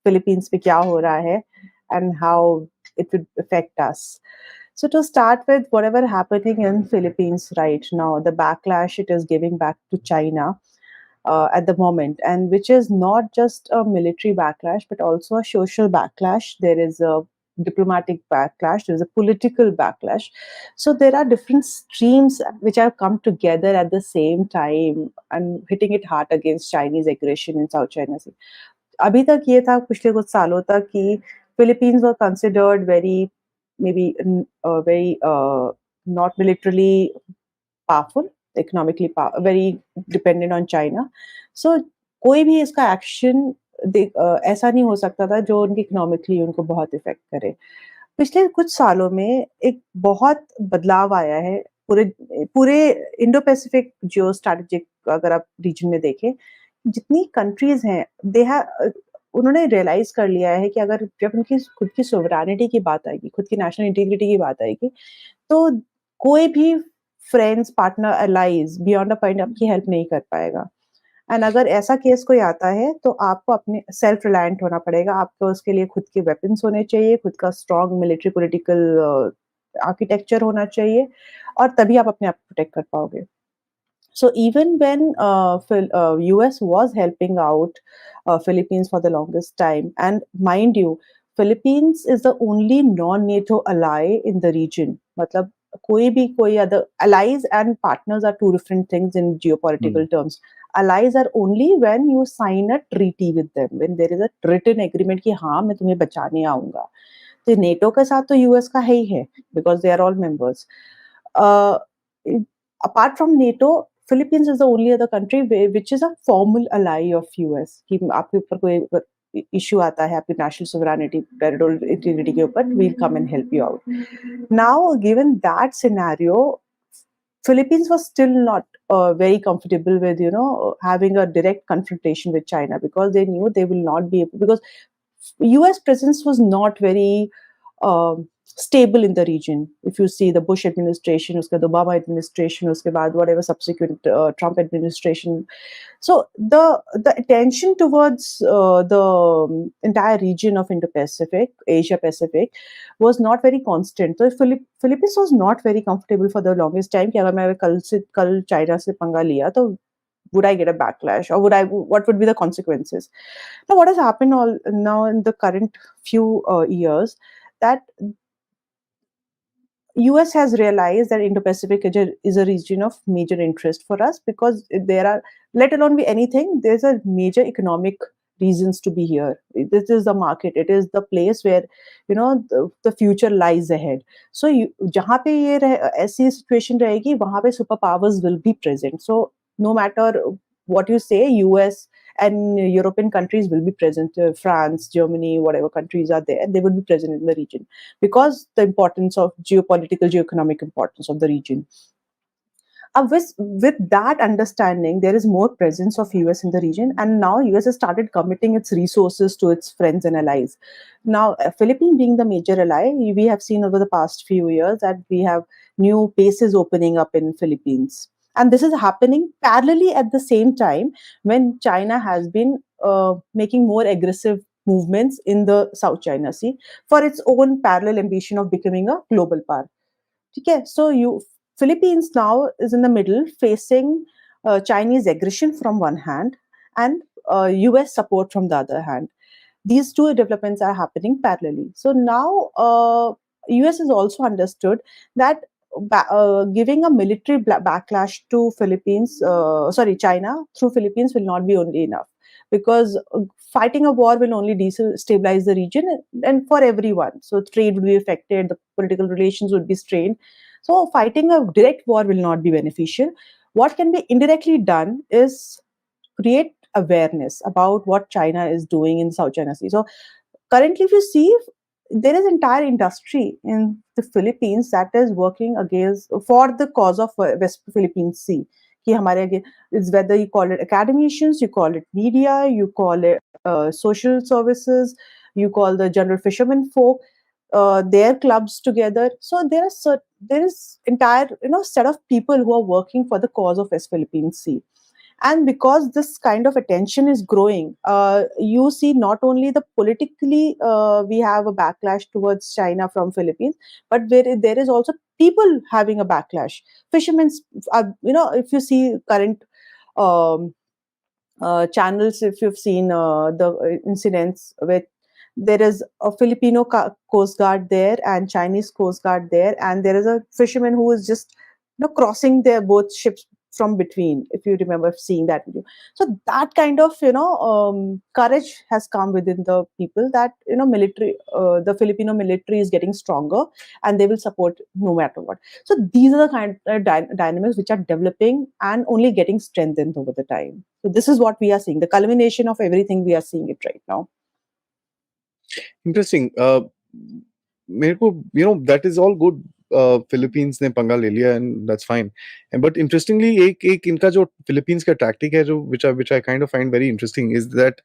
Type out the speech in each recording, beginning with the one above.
Philippines पे क्या हो रहा है and how it would affect us. So to start with, whatever happening in Philippines right now, the backlash it is giving back to China at the moment, and which is not just a military backlash but also a social backlash. There is a diplomatic backlash, there is a political backlash. So there are different streams which have come together at the same time and hitting it hard against Chinese aggression in South China Sea. अभी तक ये था पिछले कुछ सालों तक कि Philippines were considered very maybe very not militarily powerful, economically very dependent on China. So कोई भी इसका एक्शन ऐसा नहीं हो सकता था जो उनकी इकोनॉमिकली उनको बहुत इफेक्ट करे। पिछले कुछ सालों में एक बहुत बदलाव आया है पूरे पूरे इंडो पैसिफिक जियो स्ट्रैटेजिक अगर आप रीजन में देखें, जितनी कंट्रीज हैं उन्होंने रियलाइज कर लिया है कि अगर जब उनकी खुद की सोवरेनिटी की बात आएगी, खुद की नेशनल इंटीग्रिटी की बात आएगी, तो कोई भी friends, partner, allies beyond a point आपकी हेल्प नहीं कर पाएगा। एंड अगर ऐसा केस कोई आता है तो आपको अपने सेल्फ रिलायंट होना पड़ेगा। आपको उसके लिए खुद के वेपन्स होने चाहिए, खुद का स्ट्रॉन्ग मिलिट्री पॉलिटिकल आर्किटेक्चर होना चाहिए और तभी आप अपने आप को प्रोटेक्ट कर पाओगे। So even when US was helping out Philippines for the longest time, and mind you, Philippines is the only non-NATO ally in the region. मतलब कोई other allies and partners are two different things in geopolitical terms. Allies are only when you sign a treaty with them, when there is a written agreement कि हाँ मैं तुम्हें बचाने आऊँगा। तो NATO के साथ तो US का है ही है because they are all members. Apart from NATO, Philippines is the only other country which is a formal ally of US. कि आपके ऊपर कोई इशू आता है आपकी नेशनल सोवरेनिटी, टेरिटोरियल इंटीग्रिटी के ऊपर, we'll come and help you out. Now, given that scenario, Philippines was still not very comfortable with having a direct confrontation with China because they knew they will not be able, because US presence was not very stable in the region. If you see the Bush administration, uske बाद Obama administration, uske बाद whatever subsequent Trump administration, so the attention towards the entire region of Indo-Pacific, Asia Pacific, was not very constant. So Philippines was not very comfortable for the longest time कि अगर मैं कल China से पंगा लिया तो would I get a backlash, or what would be the consequences? Now what has happened now in the current few years, that US has realized that Indo-Pacific is a region of major interest for us because there are, let alone be anything, there's a major economic reasons to be here. This is the market. It is the place where the future lies ahead. So जहाँ पे ये ऐसी situation रहेगी, वहाँ पे super powers will be present. So no matter what you say, US and European countries will be present. France, Germany, whatever countries are there, they will be present in the region because the importance of geopolitical, geoeconomic importance of the region. With that understanding, there is more presence of US in the region, and now US has started committing its resources to its friends and allies. Now, Philippines being the major ally, we have seen over the past few years that we have new bases opening up in Philippines. And this is happening parallelly at the same time when China has been making more aggressive movements in the South China Sea for its own parallel ambition of becoming a global power. Okay, so Philippines now is in the middle, facing Chinese aggression from one hand and US support from the other hand. These two developments are happening parallelly. So now US has also understood that giving a military backlash to China through Philippines will not be only enough, because fighting a war will only destabilize the region and for everyone. So trade will be affected, the political relations would be strained. So fighting a direct war will not be beneficial. What can be indirectly done is create awareness about what China is doing in South China Sea. So currently, if you see, there is entire industry in the Philippines that is working for the cause of West Philippine Sea. It's whether you call it academicians, you call it media, you call it social services, you call the general fishermen folk, their clubs together. So there is entire set of people who are working for the cause of West Philippine Sea. And because this kind of attention is growing, you see not only the politically we have a backlash towards China from Philippines, but there is also people having a backlash. Fishermen are, if you see current um, channels, if you've seen the incidents with, there is a Filipino coast guard there and Chinese coast guard there, and there is a fisherman who is just crossing their both ships from between, if you remember seeing that video. So that kind of courage has come within the people, that military, the Filipino military is getting stronger and they will support no matter what. So these are the kind of dynamics which are developing and only getting strengthened over the time. So this is what we are seeing, the culmination of everything we are seeing it right now. Interesting. मेरे को that is all good. Philippines ने पंगा ले लिया and that's fine. But interestingly, एक इनका जो Philippines का tactic है, जो which I kind of find very interesting, is that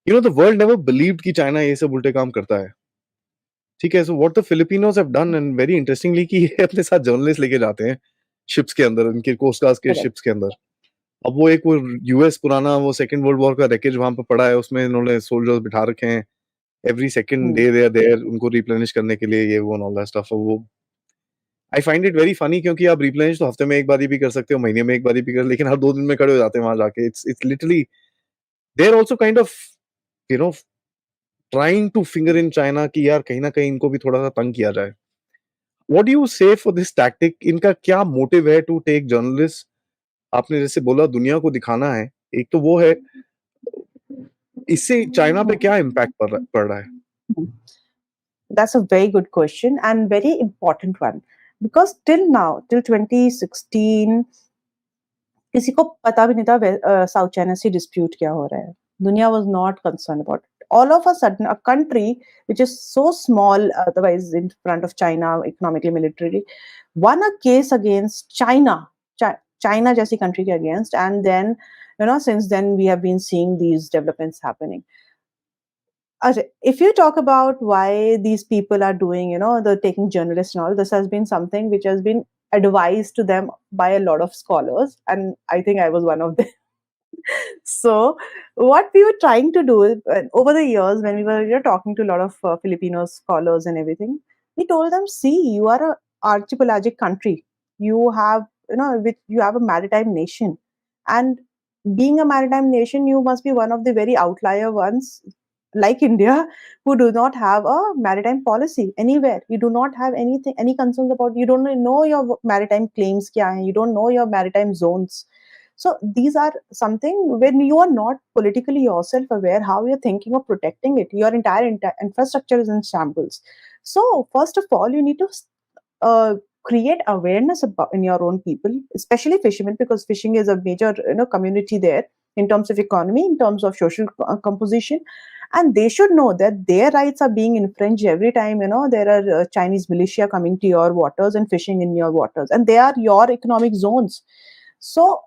the world never believed कि चाइना ये सब उल्टे काम करता है. ठीक है, so what the Filipinos have done, and very interestingly, कि ये अपने साथ जर्नलिस्ट लेके जाते हैं शिप्स के अंदर, उनके कोस्ट गार्ड के शिप्स के अंदर. अब वो यूएस पुराना वो सेकंड वर्ल्ड वॉर का रैकेज वहां पे पड़ा है, उसमें इन्होंने सोल्जर्स बिठा रखे हैं. Every second day they are there उनको रिप्लेनिश करने के लिए, ये वो ऑल दैट स्टफ. वो I find it very funny, क्योंकि आप रिप्लेनिश तो हफ्ते में एक बार ही भी कर सकते हो, महीने में एक बार ही भी कर, लेकिन हर 2 दिन में खड़े हो जाते हैं वहां जाके. It's literally they are also kind of you know trying to finger in China कि यार कहीं ना कहीं इनको भी थोड़ा सा तंग किया जाए. व्हाट डू यू से फॉर दिस टैक्टिक? इनका क्या मोटिव है टू टेक जर्नलिस्ट? आपने जैसे बोला दुनिया को दिखाना है, एक तो वो है, इससे चाइना पे क्या इम्पैक्ट पड़ रहा है? That's a very good question and very important one, because till now, till 2016, किसी को पता भी नहीं था साउथ चाइना सी डिस्प्यूट क्या हो रहा है. दुनिया was not concerned about it. All of a sudden, a country which is so small, otherwise in front of China economically, militarily, won a case against China, China जैसी country के against, and then since then we have been seeing these developments happening. If you talk about why these people are doing, the taking journalists and all, this has been something which has been advised to them by a lot of scholars, and I think I was one of them. So what we were trying to do over the years, when we were talking to a lot of Filipino scholars and everything, we told them, see, you are a archipelagic country, you have you have a maritime nation, and being a maritime nation, you must be one of the very outlier ones, like India, who do not have a maritime policy anywhere. You do not have any concerns about, you don't know your maritime claims kya hai, you don't know your maritime zones. So these are something when you are not politically yourself aware how you're thinking of protecting it, your entire infrastructure is in shambles. So first of all, you need to create awareness about in your own people, especially fishermen, because fishing is a major community there in terms of economy, in terms of social composition, and they should know that their rights are being infringed every time there are Chinese militia coming to your waters and fishing in your waters, and they are your economic zones. So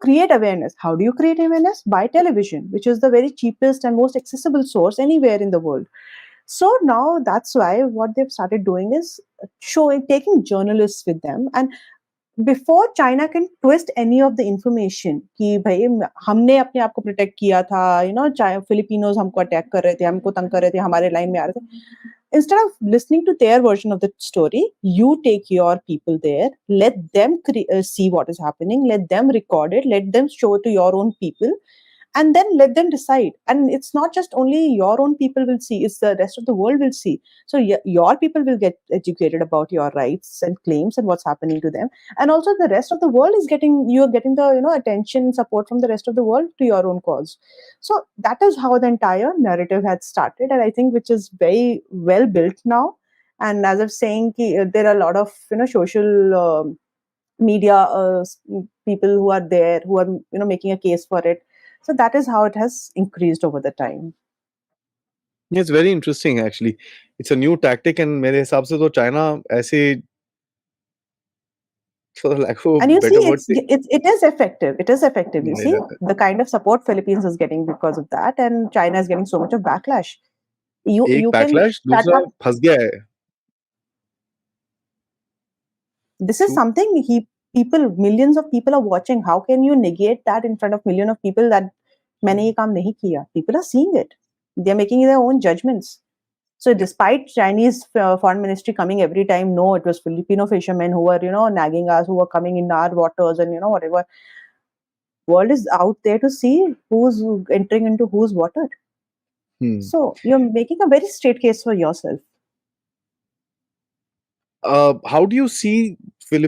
create awareness. How do you create awareness? By television, which is the very cheapest and most accessible source anywhere in the world. So now that's why what they've started doing is taking journalists with them, and before China can twist any of the information कि भाई हमने अपने आप को protect किया था, Filipinos हमको attack कर रहे थे, हमको तंग कर रहे थे, हमारे लाइन में आ रहे थे. Instead of listening to their version of the story, you take your people there, let them see what is happening, let them record it, let them show it to your own people, and then let them decide. And it's not just only your own people will see, it's the rest of the world will see. So your people will get educated about your rights and claims and what's happening to them, and also the rest of the world is you're getting the attention and support from the rest of the world to your own cause. So that is how the entire narrative had started, and I think which is very well built now. And as I'm saying, there are a lot of social media people who are there, who are making a case for it. So that is how it has increased over the time. Yeah, it's very interesting actually. It's a new tactic, and मेरे हिसाब से तो China ऐसे, for the lack of and you better see, word, it is effective. It is effective. You see the kind of support Philippines is getting because of that, and China is getting so much of backlash. You backlash, can दूसरा फंस गया है. This is something People, millions of people are watching. How can you negate that in front of millions of people that मैंने ये काम नहीं किया? People are seeing it. They're making their own judgments. So Yeah. despite Chinese foreign ministry coming every time, no, it was Filipino fishermen who were, nagging us, who were coming in our waters, and whatever. World is out there to see who's entering into whose water. Hmm. So you're making a very straight case for yourself. How do you see Philippines